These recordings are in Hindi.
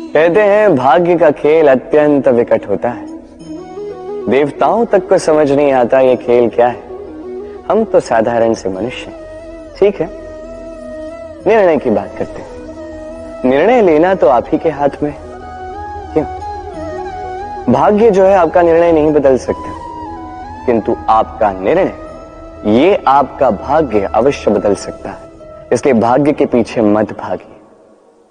कहते हैं भाग्य का खेल अत्यंत विकट होता है। देवताओं तक को समझ नहीं आता ये खेल क्या है। हम तो साधारण से मनुष्य हैं। ठीक है, निर्णय की बात करते हैं। निर्णय लेना तो आप ही के हाथ में है। क्यों? भाग्य जो है आपका निर्णय नहीं बदल सकता, किंतु आपका निर्णय ये आपका भाग्य अवश्य बदल सकता है। इसलिए भाग्य के पीछे मत भागिए,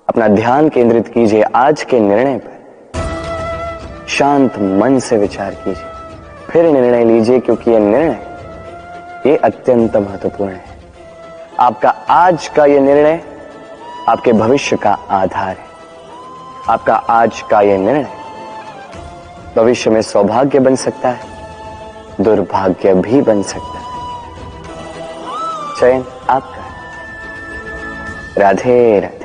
अपना ध्यान केंद्रित कीजिए आज के निर्णय पर। शांत मन से विचार कीजिए, फिर निर्णय लीजिए, क्योंकि यह निर्णय ये अत्यंत महत्वपूर्ण है। आपका आज का यह निर्णय आपके भविष्य का आधार है। आपका आज का यह निर्णय भविष्य में सौभाग्य बन सकता है, दुर्भाग्य भी बन सकता है। चयन आपका। राधे राधे।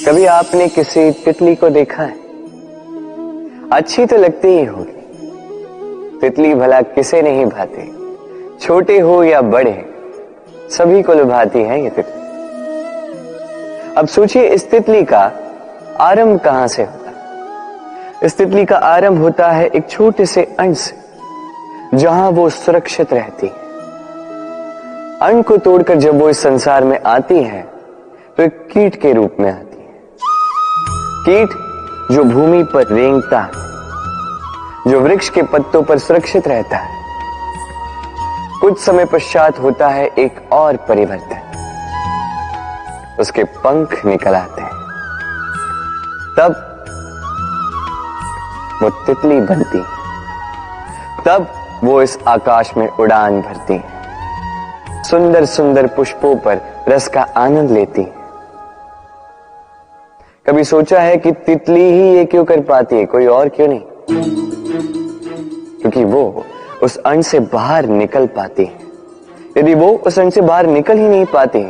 कभी आपने किसी तितली को देखा है? अच्छी तो लगती ही होगी। तितली भला किसे नहीं भाती, छोटे हो या बड़े, सभी को लुभाती है ये तितली। अब सोचिए, इस तितली का आरंभ कहां से होता है? इस तितली का आरंभ होता है एक छोटे से अंड से, जहां वो सुरक्षित रहती है। अंड को तोड़कर जब वो इस संसार में आती है तो एक कीट के रूप में आती है। कीट जो भूमि पर रेंगता है, जो वृक्ष के पत्तों पर सुरक्षित रहता है। कुछ समय पश्चात होता है एक और परिवर्तन। उसके पंख निकल आते हैं, तब वो तितली बनती है। तब वो इस आकाश में उड़ान भरती है, सुंदर सुंदर पुष्पों पर रस का आनंद लेती है। कभी सोचा है कि तितली ही ये क्यों कर पाती है, कोई और क्यों नहीं? क्योंकि वो उस अंड से बाहर निकल पाती है। यदि वो उस अंड से बाहर निकल ही नहीं पाती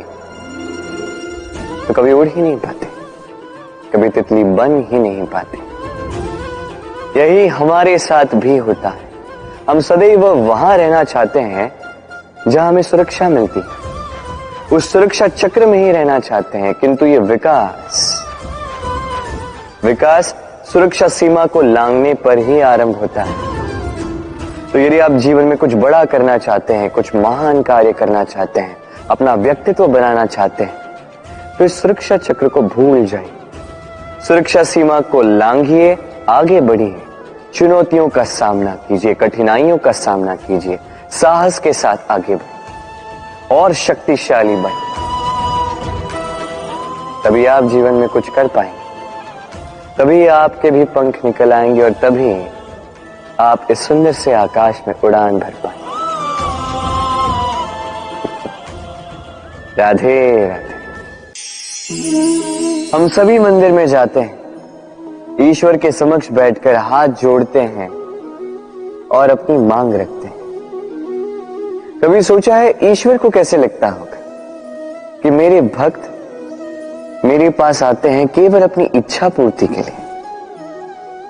तो कभी उड़ ही नहीं पाते, कभी तितली बन ही नहीं पाते। यही हमारे साथ भी होता है। हम सदैव वहां रहना चाहते हैं जहां हमें सुरक्षा मिलती है, उस सुरक्षा चक्र में ही रहना चाहते हैं, किंतु ये विकास सुरक्षा सीमा को लांघने पर ही आरंभ होता है। तो यदि आप जीवन में कुछ बड़ा करना चाहते हैं, कुछ महान कार्य करना चाहते हैं, अपना व्यक्तित्व बनाना चाहते हैं, तो इस सुरक्षा चक्र को भूल जाइए। सुरक्षा सीमा को लांघिए, आगे बढ़िए, चुनौतियों का सामना कीजिए, कठिनाइयों का सामना कीजिए, साहस के साथ आगे बढ़िए और शक्तिशाली बनिए। तभी आप जीवन में कुछ कर पाएंगे, तभी आपके भी पंख निकल आएंगे और तभी आप इस सुंदर से आकाश में उड़ान भर पाएंगे। राधे राधे। हम सभी मंदिर में जाते हैं, ईश्वर के समक्ष बैठकर हाथ जोड़ते हैं और अपनी मांग रखते हैं। कभी सोचा है ईश्वर को कैसे लगता होगा कि मेरे भक्त मेरे पास आते हैं केवल अपनी इच्छा पूर्ति के लिए,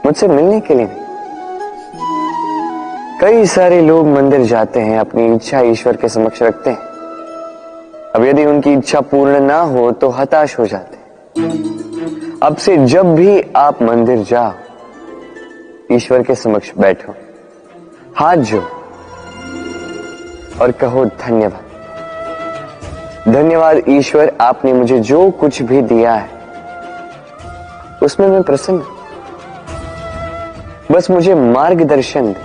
मुझसे मिलने के लिए नहीं। कई सारे लोग मंदिर जाते हैं, अपनी इच्छा ईश्वर के समक्ष रखते हैं। अब यदि उनकी इच्छा पूर्ण ना हो तो हताश हो जाते हैं। अब से जब भी आप मंदिर जाओ, ईश्वर के समक्ष बैठो, हाथ जोड़ो और कहो धन्यवाद। धन्यवाद ईश्वर, आपने मुझे जो कुछ भी दिया है उसमें मैं प्रसन्न हूं। बस मुझे मार्गदर्शन दे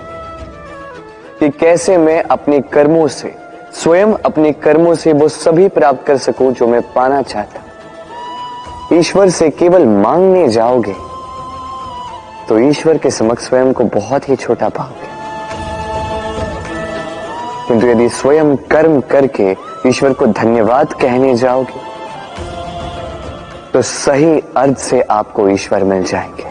कि कैसे मैं अपने कर्मों से, स्वयं अपने कर्मों से वो सभी प्राप्त कर सकूं जो मैं पाना चाहता हूं। ईश्वर से केवल मांगने जाओगे तो ईश्वर के समक्ष स्वयं को बहुत ही छोटा पाओगे, किंतु यदि स्वयं कर्म करके ईश्वर को धन्यवाद कहने जाओगे तो सही अर्थ से आपको ईश्वर मिल जाएंगे।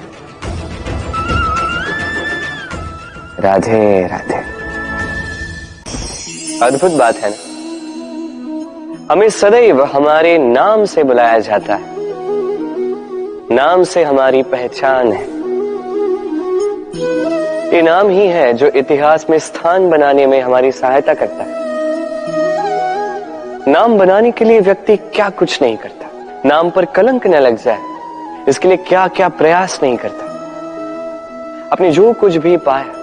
राधे राधे। अद्भुत बात है ना, हमें सदैव हमारे नाम से बुलाया जाता है, नाम से हमारी पहचान है। ये नाम ही है जो इतिहास में स्थान बनाने में हमारी सहायता करता है। नाम बनाने के लिए व्यक्ति क्या कुछ नहीं करता, नाम पर कलंक न लग जाए, इसके लिए क्या क्या प्रयास नहीं करता। अपने जो कुछ भी पाया,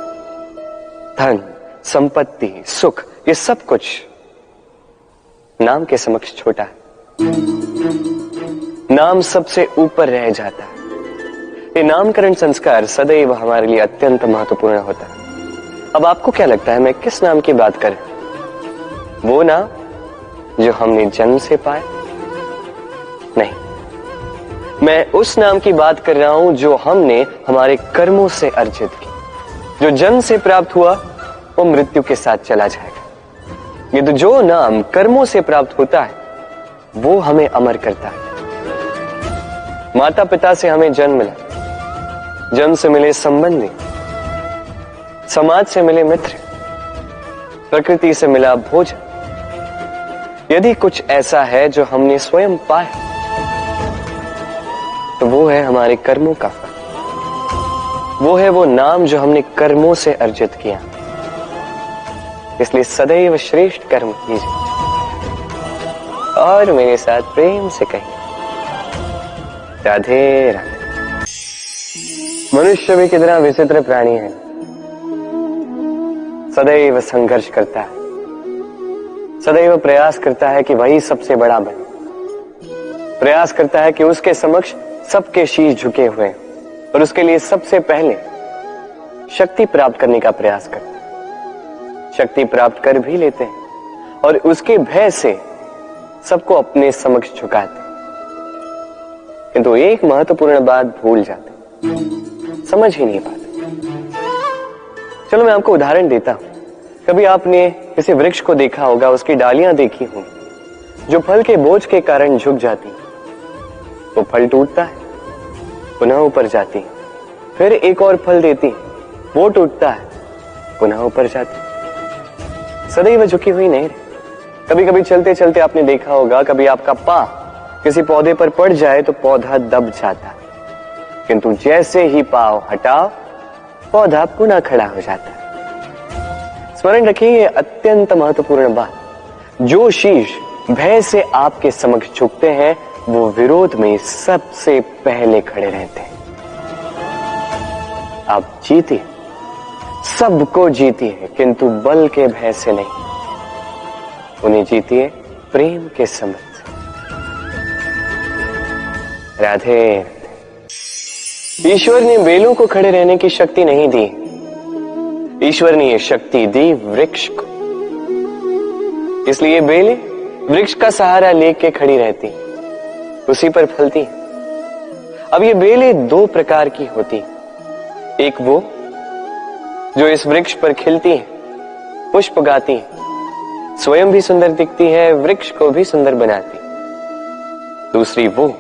धन, संपत्ति, सुख, ये सब कुछ नाम के समक्ष छोटा है। नाम सबसे ऊपर रह जाता है। ये नामकरण संस्कार सदैव हमारे लिए अत्यंत महत्वपूर्ण होता है। अब आपको क्या लगता है मैं किस नाम की बात कर रहा हूं? वो नाम जो हमने जन्म से पाया? नहीं, मैं उस नाम की बात कर रहा हूं जो हमने हमारे कर्मों से अर्जित की। जो जन्म से प्राप्त हुआ वो मृत्यु के साथ चला जाएगा। ये तो जो नाम कर्मों से प्राप्त होता है वो हमें अमर करता है। माता पिता से हमें जन्म मिला, जन्म से मिले संबंधी, समाज से मिले मित्र, प्रकृति से मिला भोजन। यदि कुछ ऐसा है जो हमने स्वयं पाया तो वो है हमारे कर्मों का फल। वो है वो नाम जो हमने कर्मों से अर्जित किया। इसलिए सदैव श्रेष्ठ कर्म कीजिए और मेरे साथ प्रेम से कहिए राधे राधे। मनुष्य भी कितना विचित्र प्राणी है, सदैव संघर्ष करता है, सदैव प्रयास करता है कि वही सबसे बड़ा बने, प्रयास करता है कि उसके समक्ष सबके शीश झुके हुए हैं और उसके लिए सबसे पहले शक्ति प्राप्त करने का प्रयास करता है। शक्ति प्राप्त कर भी लेते हैं और उसके भय से सबको अपने समक्ष झुकाते हैं, किंतु एक महत्वपूर्ण बात भूल जाते, समझ ही नहीं पाते। चलो मैं आपको उदाहरण देता हूं। कभी आपने किसी वृक्ष को देखा होगा, उसकी डालियां देखी होंगी जो फल के बोझ के कारण झुक जाती। वो फल टूटता है, पुनः ऊपर जाती, फिर एक और फल देती, वो टूटता है, पुनः ऊपर जाती, सदैव झुकी हुई नहीं रही। कभी कभी चलते चलते आपने देखा होगा, कभी आपका पांव किसी पौधे पर पड़ जाए तो पौधा दब जाता, किंतु जैसे ही पांव हटाओ पौधा पुनः खड़ा हो जाता है। स्मरण रखिए ये अत्यंत महत्वपूर्ण बात। जो शीश भय से आपके समक्ष झुकते हैं वो विरोध में सबसे पहले खड़े रहते हैं। आप जीतिए, सबको जीतिए, किंतु बल के भय से नहीं, उन्हें जीतिए प्रेम के समझ से। राधे राधे। ईश्वर ने बेलों को खड़े रहने की शक्ति नहीं दी, ईश्वर ने यह शक्ति दी वृक्ष को। इसलिए बेलें वृक्ष का सहारा लेके खड़ी रहती, उसी पर फलती। अब ये बेलें दो प्रकार की होती, एक वो जो इस वृक्ष पर खिलती है, पुष्प गाती है, स्वयं भी सुंदर दिखती है, वृक्ष को भी सुंदर बनाती। दूसरी वो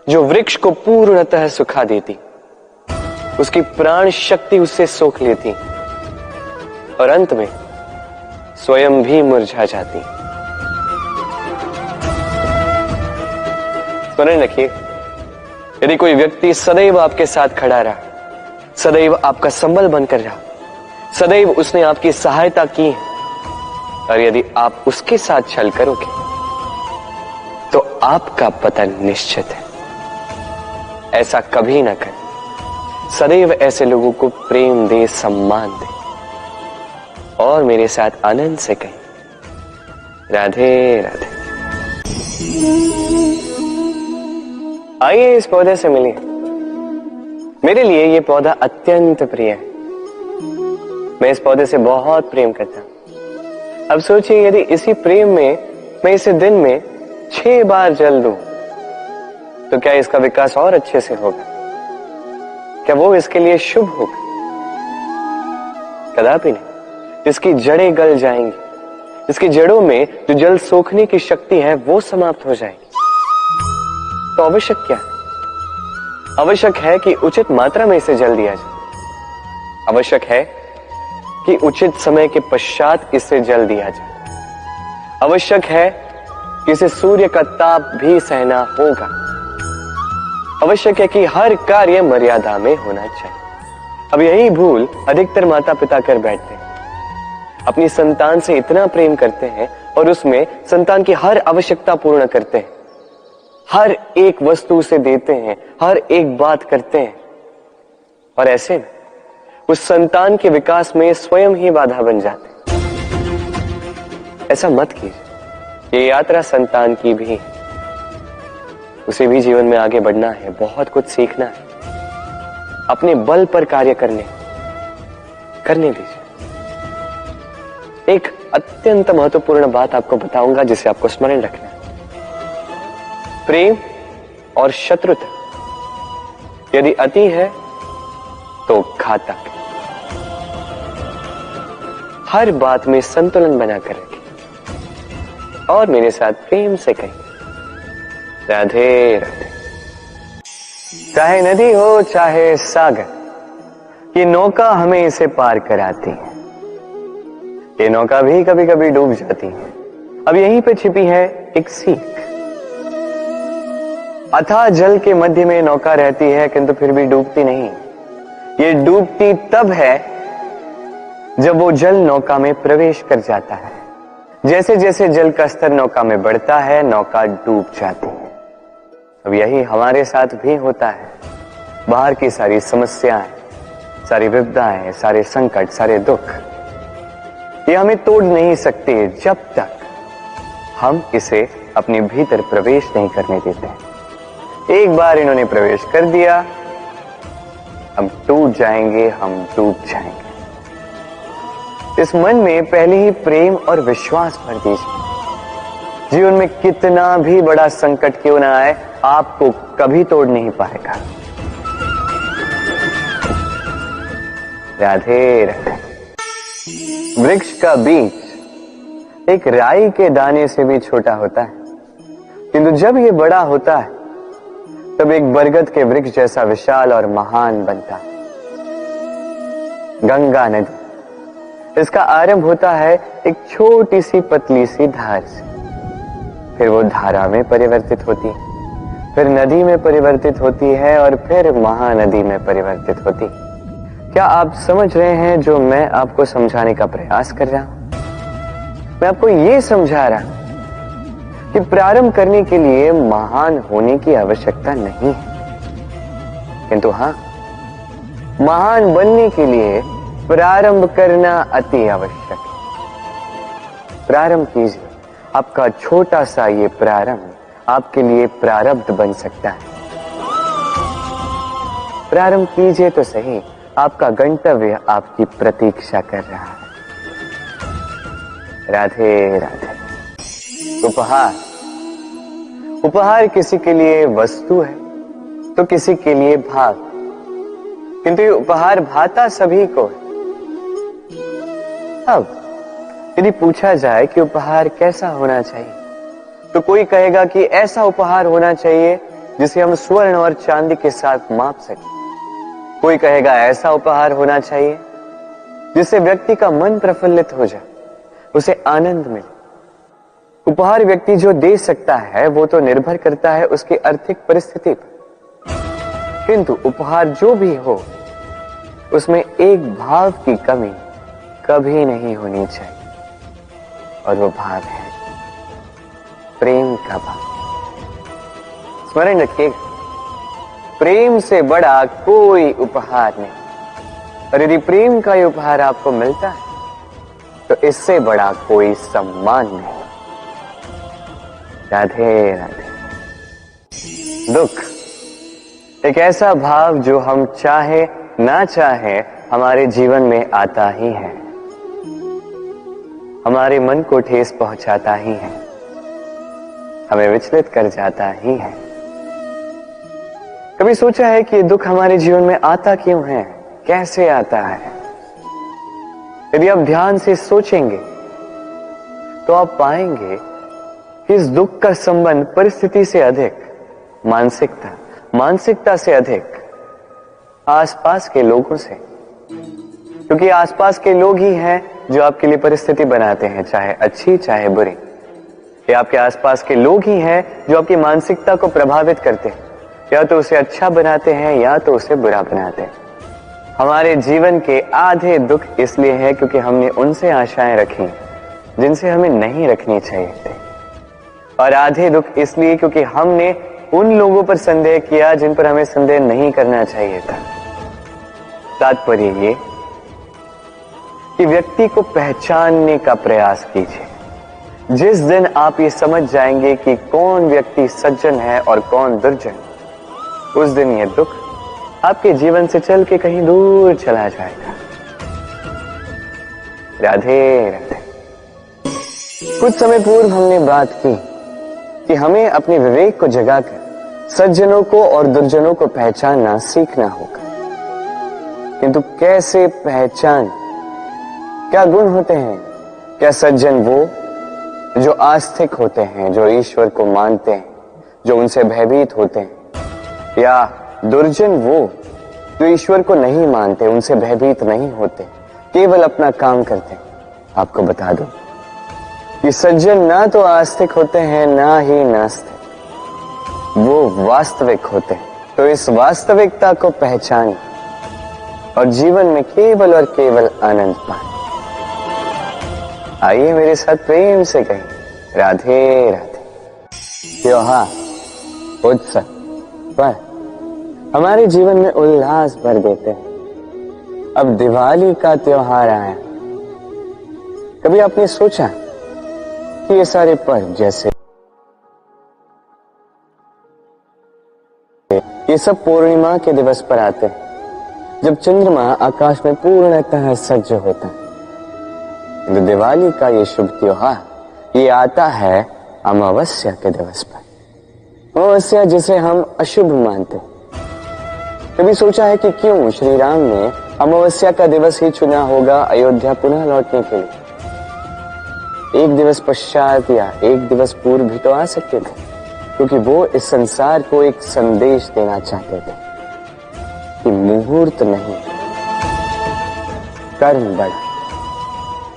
जो वृक्ष को पूर्णतः सुखा देती, उसकी प्राण शक्ति उससे सोख लेती और अंत में स्वयं भी मुरझा जाती। स्मरण रखिए, यदि कोई व्यक्ति सदैव आपके साथ खड़ा रहा, सदैव आपका संबल बनकर रहा, सदैव उसने आपकी सहायता की, और यदि आप उसके साथ छल करोगे तो आपका पतन निश्चित है। ऐसा कभी ना करें। सदैव ऐसे लोगों को प्रेम दे, सम्मान दे और मेरे साथ आनंद से कहें राधे राधे। आइए इस पौधे से मिलिए। मेरे लिए ये पौधा अत्यंत प्रिय है। मैं इस पौधे से बहुत प्रेम करता हूं। अब सोचिए, यदि इसी प्रेम में मैं इसे दिन में 6 बार जल दूं तो क्या इसका विकास और अच्छे से होगा? क्या वो इसके लिए शुभ होगा? कदापि नहीं। इसकी जड़ें गल जाएंगी, इसकी जड़ों में जो जल सोखने की शक्ति है वो समाप्त हो जाएगी। तो आवश्यक क्या है? आवश्यक है कि उचित मात्रा में इसे जल दिया जाए। आवश्यक है कि उचित समय के पश्चात इसे जल दिया जाए। आवश्यक है कि इसे सूर्य का ताप भी सहना होगा। आवश्यक है कि हर कार्य मर्यादा में होना चाहिए। अब यही भूल अधिकतर माता पिता कर बैठते हैं। अपनी संतान से इतना प्रेम करते हैं और उसमें संतान की हर आवश्यकता पूर्ण करते हैं, हर एक वस्तु उसे देते हैं, हर एक बात करते हैं, और ऐसे में उस संतान के विकास में स्वयं ही बाधा बन जाते हैं। ऐसा मत कीजिए। ये यात्रा संतान की भी है, उसे भी जीवन में आगे बढ़ना है, बहुत कुछ सीखना है, अपने बल पर कार्य करने दीजिए। एक अत्यंत महत्वपूर्ण बात आपको बताऊंगा जिसे आपको स्मरण रखना है। प्रेम और शत्रुता यदि अति है तो घातक है। हर बात में संतुलन बनाकर रखें और मेरे साथ प्रेम से कहिए, राधे राधे। चाहे नदी हो चाहे सागर, ये नौका हमें इसे पार कराती है। ये नौका भी कभी कभी डूब जाती है। अब यहीं पे छिपी है एक सीख। अथाह जल के मध्य में नौका रहती है, किंतु फिर भी डूबती नहीं। ये डूबती तब है जब वो जल नौका में प्रवेश कर जाता है। जैसे जैसे जल का स्तर नौका में बढ़ता है, नौका डूब जाती है। अब यही हमारे साथ भी होता है। बाहर की सारी समस्याएं, सारी विपदाएं, सारे संकट, सारे दुख, ये हमें तोड़ नहीं सकते जब तक हम इसे अपने भीतर प्रवेश नहीं करने देते हैं। एक बार इन्होंने प्रवेश कर दिया, हम टूट जाएंगे, हम डूब जाएंगे। इस मन में पहले ही प्रेम और विश्वास भर दीजिए। जीवन में कितना भी बड़ा संकट क्यों ना आए, आपको कभी तोड़ नहीं पाएगा। राधे राधे। वृक्ष का बीज एक राई के दाने से भी छोटा होता है, किंतु जब ये बड़ा होता है तब एक बरगद के वृक्ष जैसा विशाल और महान बनता है। गंगा नदी, इसका आरंभ होता है एक छोटी सी पतली सी धार से, फिर वो धारा में परिवर्तित होती है, फिर नदी में परिवर्तित होती है और फिर महानदी में परिवर्तित होती है। क्या आप समझ रहे हैं जो मैं आपको समझाने का प्रयास कर रहा हूं? मैं आपको ये समझा रहा हूं कि प्रारंभ करने के लिए महान होने की आवश्यकता नहीं है, किंतु हां, महान बनने के लिए प्रारंभ करना अति आवश्यक है। प्रारंभ कीजिए। आपका छोटा सा ये प्रारंभ आपके लिए प्रारब्ध बन सकता है। प्रारंभ कीजिए तो सही, आपका गंतव्य आपकी प्रतीक्षा कर रहा है। राधे राधे। उपहार किसी के लिए वस्तु है तो किसी के लिए भाव, किंतु ये उपहार भाता सभी को है। अब यदि पूछा जाए कि उपहार कैसा होना चाहिए, तो कोई कहेगा कि ऐसा उपहार होना चाहिए जिसे हम स्वर्ण और चांदी के साथ माप सकें। कोई कहेगा ऐसा उपहार होना चाहिए जिससे व्यक्ति का मन प्रफुल्लित हो जाए, उसे आनंद मिले। उपहार व्यक्ति जो दे सकता है वो तो निर्भर करता है उसकी आर्थिक परिस्थिति पर, किंतु उपहार जो भी हो उसमें एक भाव की कमी कभी नहीं होनी चाहिए, और वो भाव है प्रेम का भाव। स्मरण रखिएगा, प्रेम से बड़ा कोई उपहार नहीं, और यदि प्रेम का ये उपहार आपको मिलता है तो इससे बड़ा कोई सम्मान नहीं। राधे राधे। दुख एक ऐसा भाव जो हम चाहे ना चाहे हमारे जीवन में आता ही है, हमारे मन को ठेस पहुंचाता ही है, हमें विचलित कर जाता ही है। कभी सोचा है कि ये दुख हमारे जीवन में आता क्यों है, कैसे आता है? यदि आप ध्यान से सोचेंगे तो आप पाएंगे कि इस दुख का संबंध परिस्थिति से अधिक मानसिकता से अधिक आसपास के लोगों से, क्योंकि आसपास के लोग ही हैं जो आपके लिए परिस्थिति बनाते हैं, चाहे अच्छी चाहे बुरी। ये आपके आसपास के लोग ही हैं जो आपकी मानसिकता को प्रभावित करते हैं, या तो उसे अच्छा बनाते हैं या तो उसे बुरा बनाते हैं। हमारे जीवन के आधे दुख इसलिए है क्योंकि हमने उनसे आशाएं रखी जिनसे हमें नहीं रखनी चाहिए थी, और आधे दुख इसलिए क्योंकि हमने उन लोगों पर संदेह किया जिन पर हमें संदेह नहीं करना चाहिए था। तात्पर्य ये कि व्यक्ति को पहचानने का प्रयास कीजिए। जिस दिन आप ये समझ जाएंगे कि कौन व्यक्ति सज्जन है और कौन दुर्जन, उस दिन ये दुख आपके जीवन से चल के कहीं दूर चला जाएगा। राधे राधे। कुछ समय पूर्व हमने बात की कि हमें अपने विवेक को जगाकर सज्जनों को और दुर्जनों को पहचानना सीखना होगा। किंतु कैसे पहचान? क्या गुण होते हैं? क्या सज्जन वो जो आस्तिक होते हैं, जो ईश्वर को मानते हैं, जो उनसे भयभीत होते हैं, या दुर्जन वो जो ईश्वर को नहीं मानते, उनसे भयभीत नहीं होते, केवल अपना काम करते हैं? आपको बता दूं कि सज्जन ना तो आस्तिक होते हैं ना ही नास्तिक, वो वास्तविक होते हैं। तो इस वास्तविकता को पहचान और जीवन में केवल और केवल आनंद पाएं। आइए मेरे साथ प्रेम से कहें, राधे राधे। त्योहार, उत्सव पर हमारे जीवन में उल्लास भर देते हैं। अब दिवाली का त्योहार आया। कभी आपने सोचा कि ये सारे पर्व, जैसे ये सब पूर्णिमा के दिवस पर आते हैं, जब चंद्रमा आकाश में पूर्णतः सज्ज होता है। तो दिवाली का ये शुभ त्योहार ये आता है अमावस्या के दिवस पर। अमावस्या जिसे हम अशुभ मानते हैं। कभी सोचा है कि क्यों श्री राम ने अमावस्या का दिवस ही चुना होगा अयोध्या पुनः लौटने के लिए? एक दिवस पश्चात या एक दिवस पूर्व भी तो आ सकते थे, क्योंकि वो इस संसार को एक संदेश देना चाहते थे कि मुहूर्त नहीं, कर्म बड़ा।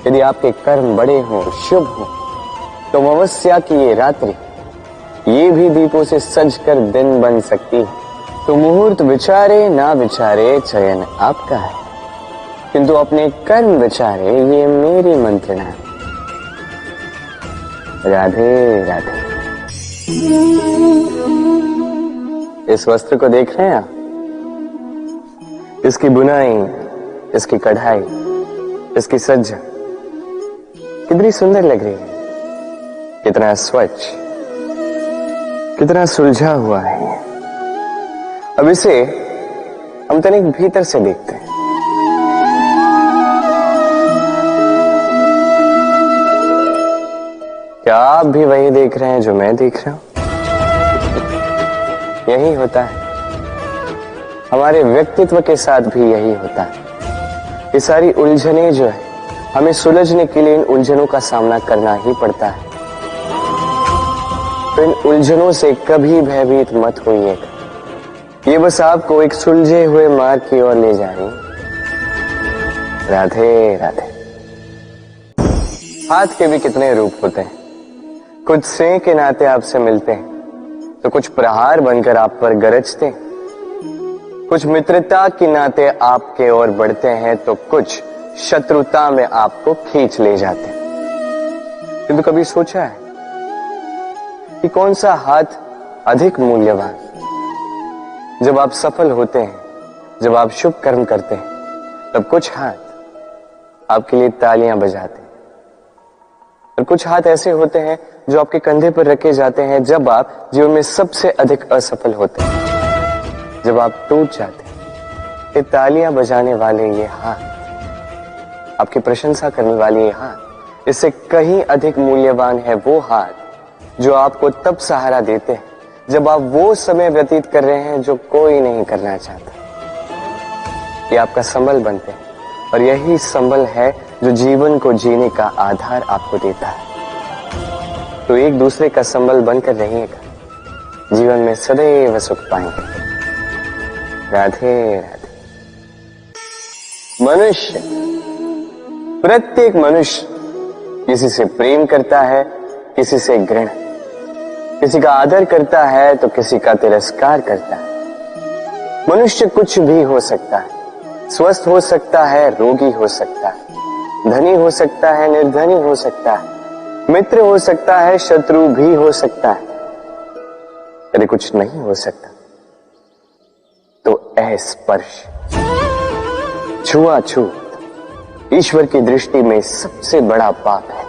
यदि आपके कर्म बड़े हों, शुभ हों, तो अमावस्या की ये रात्रि ये भी दीपों से सज कर दिन बन सकती है। तो मुहूर्त विचारे ना विचारे, चयन आपका है, किंतु अपने कर्म विचारे, ये मेरी मंत्रणा है। राधे राधे। इस वस्त्र को देख रहे हैं आप? इसकी बुनाई, इसकी कढ़ाई, इसकी सज्जा कितनी सुंदर लग रही है, कितना स्वच्छ, कितना सुलझा हुआ है। अब इसे हम तनिक भीतर से देखते हैं। क्या आप भी वही देख रहे हैं जो मैं देख रहा हूं? यही होता है हमारे व्यक्तित्व के साथ भी, यही होता है। ये सारी उलझने जो है, हमें सुलझने के लिए इन उलझनों का सामना करना ही पड़ता है। तो इन उलझनों से कभी भयभीत मत होइएगा, ये बस आपको एक सुलझे हुए मार्ग की ओर ले जा रही है। राधे राधे। हाथ के भी कितने रूप होते हैं। कुछ स्नेह के नाते आपसे मिलते हैं, तो कुछ प्रहार बनकर आप पर गरजते हैं। कुछ मित्रता के नाते आपके ओर बढ़ते हैं, तो कुछ शत्रुता में आपको खींच ले जाते हैं। किंतु कभी सोचा है कि कौन सा हाथ अधिक मूल्यवान? जब आप सफल होते हैं, जब आप शुभ कर्म करते हैं, तब कुछ हाथ आपके लिए तालियां बजाते हैं, और कुछ हाथ ऐसे होते हैं जो आपके कंधे पर रखे जाते हैं जब आप जीवन में सबसे अधिक असफल होते हैं, जब आप टूट जाते हैं। ये तालियां बजाने वाले ये हाथ, आपकी प्रशंसा करने वाले ये हाथ, इससे कहीं अधिक मूल्यवान है वो हाथ जो आपको तब सहारा देते हैं जब आप वो समय व्यतीत कर रहे हैं जो कोई नहीं करना चाहता। ये आपका संबल बनते हैं, और यही संबल है जो जीवन को जीने का आधार आपको देता है। तो एक दूसरे का संबल बनकर रहिएगा, जीवन में सदैव सुख पाएंगे। राधे राधे। मनुष्य, प्रत्येक मनुष्य किसी से प्रेम करता है, किसी से घृणा, किसी का आदर करता है तो किसी का तिरस्कार करता है। मनुष्य कुछ भी हो सकता है, स्वस्थ हो सकता है, रोगी हो सकता है, धनी हो सकता है, निर्धनी हो सकता है, मित्र हो सकता है, शत्रु भी हो सकता है। यदि कुछ नहीं हो सकता तो अस्पर्श, छुआछूत ईश्वर की दृष्टि में सबसे बड़ा पाप है।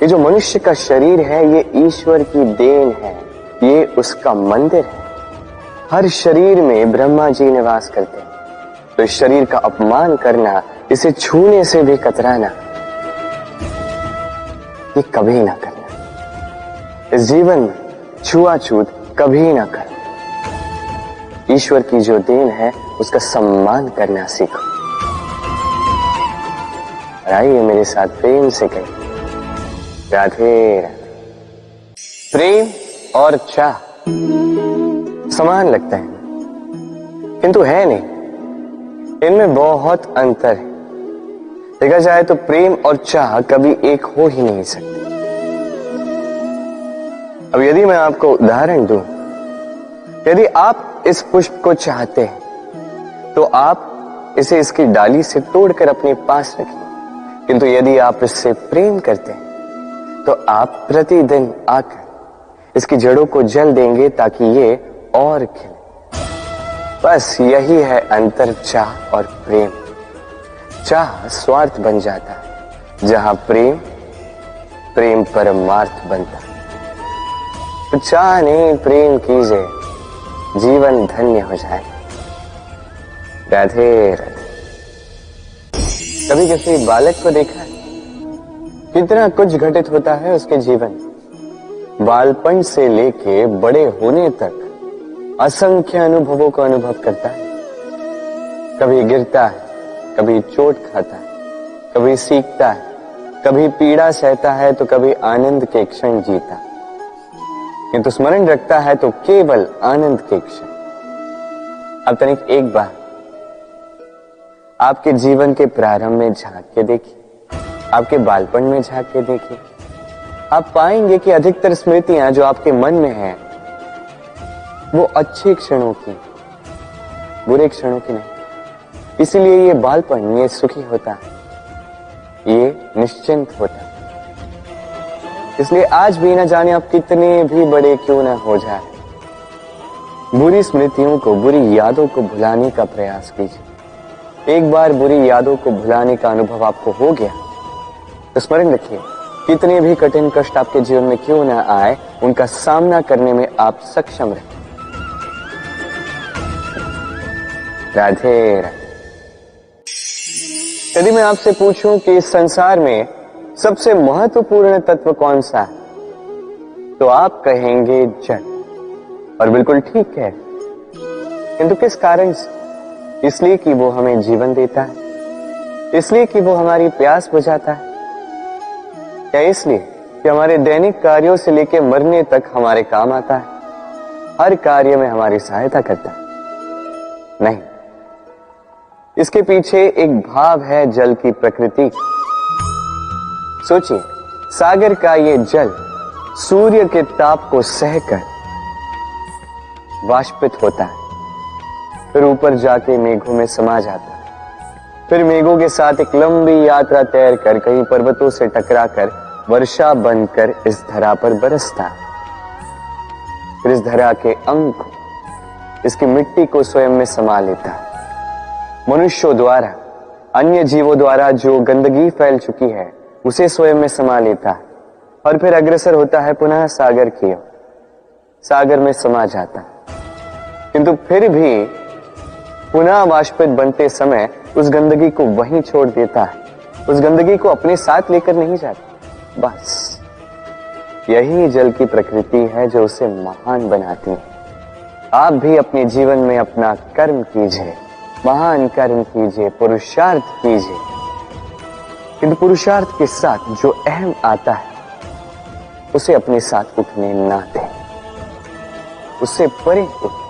ये जो मनुष्य का शरीर है ये ईश्वर की देन है, ये उसका मंदिर है। हर शरीर में ब्रह्मा जी निवास करते हैं, तो इस शरीर का अपमान करना, इसे छूने से भी कतराना, ये कभी ना करना। इस जीवन में छुआछूत कभी ना करना। ईश्वर की जो देन है उसका सम्मान करना सीखो। और आइए मेरे साथ प्रेम से कहें राधे राधे। प्रेम और चाह समान लगता है, किंतु है नहीं, इनमें बहुत अंतर है। देखा जाए तो प्रेम और चाह कभी एक हो ही नहीं सकते। अब यदि मैं आपको उदाहरण दूं, यदि आप इस पुष्प को चाहते हैं तो आप इसे इसकी डाली से तोड़कर अपने पास रखें, किंतु यदि आप इससे प्रेम करते हैं तो आप प्रतिदिन आकर इसकी जड़ों को जल देंगे ताकि ये और खिले। बस यही है अंतर चाह और प्रेम। चाह स्वार्थ बन जाता है, जहां प्रेम प्रेम परमार्थ बनता है। तो चाह नहीं प्रेम कीजिए, जीवन धन्य हो जाए। राधे राधे। कभी किसी बालक को देखा है कितना कुछ घटित होता है उसके जीवन, बालपन से लेके बड़े होने तक असंख्य अनुभवों को अनुभव करता है। कभी गिरता है, कभी चोट खाता है, कभी सीखता है, कभी पीड़ा सहता है तो कभी आनंद के क्षण जीता, किंतु स्मरण रखता है तो केवल आनंद के क्षण। अब तनिक एक बार आपके जीवन के प्रारंभ में झांक के देखिए, आपके बालपन में झांक के देखिए, आप पाएंगे कि अधिकतर स्मृतियां जो आपके मन में हैं वो अच्छे क्षणों की, बुरे क्षणों की नहीं। इसीलिए ये बालपन ये सुखी होता है, ये निश्चिंत होता है। इसलिए आज भी न जाने आप कितने भी बड़े क्यों ना हो जाए, बुरी स्मृतियों को, बुरी यादों को भुलाने का प्रयास कीजिए। एक बार बुरी यादों को भुलाने का अनुभव आपको हो गया तो स्मरण रखिए, कितने भी कठिन कष्ट आपके जीवन में क्यों ना आए, उनका सामना करने में आप सक्षम रहे। राधे राधे। यदि मैं आपसे पूछूं कि इस संसार में सबसे महत्वपूर्ण तत्व कौन सा है, तो आप कहेंगे जल। और बिल्कुल ठीक है, किंतु किस कारण से? इसलिए कि वो हमें जीवन देता है, इसलिए कि वो हमारी प्यास बुझाता है, या इसलिए कि हमारे दैनिक कार्यों से लेकर मरने तक हमारे काम आता है, हर कार्य में हमारी सहायता करता है? नहीं, इसके पीछे एक भाव है जल की प्रकृति। सोचिए, सागर का ये जल सूर्य के ताप को सहकर वाष्पित होता है, फिर ऊपर जाके मेघों में समा जाता है, फिर मेघों के साथ एक लंबी यात्रा तैर कर कहीं पर्वतों से टकराकर वर्षा बनकर इस धरा पर बरसता है। फिर इस धरा के अंग को, इसकी मिट्टी को स्वयं में समा लेता है। मनुष्यों द्वारा, अन्य जीवों द्वारा जो गंदगी फैल चुकी है उसे स्वयं में समा लेता है और फिर अग्रसर होता है पुनः सागर की ओर, सागर में समा जाता है, किंतु फिर भी पुनः वाष्पित बनते समय उस गंदगी को वहीं छोड़ देता है, उस गंदगी को अपने साथ लेकर नहीं जाता। बस यही जल की प्रकृति है जो उसे महान बनाती है। आप भी अपने जीवन में अपना कर्म कीजिए, महान कर्म कीजिए, पुरुषार्थ कीजिए, किंतु पुरुषार्थ के साथ जो अहम आता है उसे अपने साथ उठने ना दें, उससे परे उठें।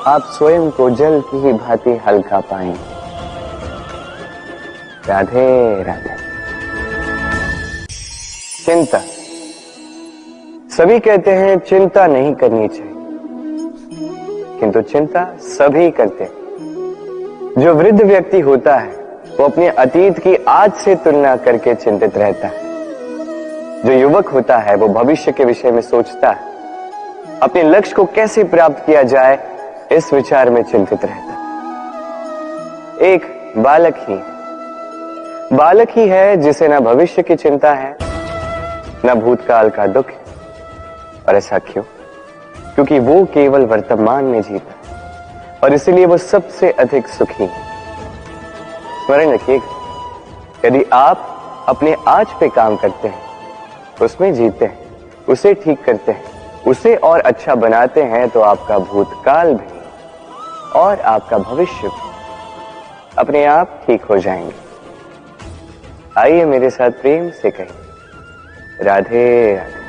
आप स्वयं को जल की ही भांति हल्का पाएंगे। राधे राधे। चिंता, सभी कहते हैं चिंता नहीं करनी चाहिए, किंतु चिंता सभी करते हैं। जो वृद्ध व्यक्ति होता है वो अपने अतीत की आज से तुलना करके चिंतित रहता है। जो युवक होता है वो भविष्य के विषय में सोचता है। अपने लक्ष्य को कैसे प्राप्त किया जाए इस विचार में चिंतित रहता। एक बालक ही है जिसे ना भविष्य की चिंता है ना भूतकाल का दुख है। और ऐसा क्यों? क्योंकि वो केवल वर्तमान में जीता और इसलिए वो सबसे अधिक सुखी है। स्मरण रखिएगा, यदि आप अपने आज पे काम करते हैं, उसमें जीते हैं, उसे ठीक करते हैं, उसे और अच्छा बनाते हैं, तो आपका भूतकाल भी और आपका भविष्य भी अपने आप ठीक हो जाएंगे। आइए मेरे साथ प्रेम से कहें, राधे राधे।